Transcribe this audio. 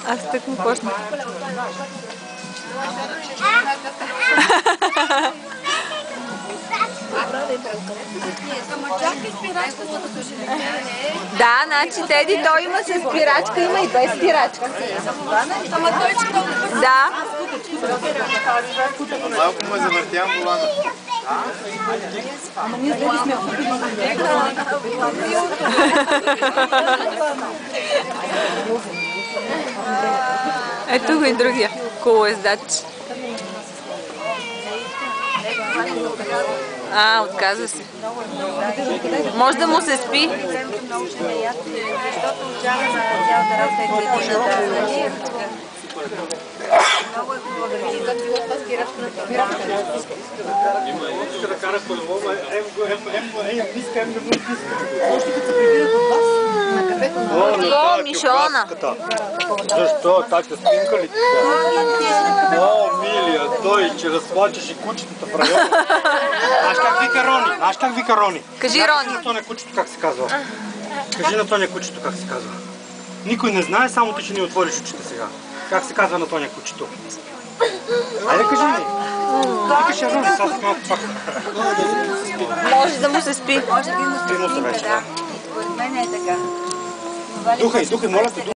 Аз так му почнах. Да, значи Теди, той има с спирачка, има и без спирачка. Да. Малко ме завъртям волана. Ама ние с Теди сме купили. Ето го и другия колоездач. Отказва се. Може да му се спи. Много е хубава градина. Това спирачка на спирачка. Иска да кара по-ново, ем да му писка. Още като се прибират от вас на кафето на Мишона. Защо? Тачка спинка ли? О, Милия, той, че разплачеше кучетата в района. Знаеш как вика Рони? Знаеш как вика Рони? Кажи, Рони. Кажи на Тоня кучето как се казва. Кажи на Тоня кучето как се казва. Никой не знае, само ти ще ни отвориш очите сега. Как се казва на Тоня кучето? Айде кажи ми. Викаше Рони, сега с малко пак. Може да му се спи. Може би му се вече, да. Според мен е така. Духай, моля те,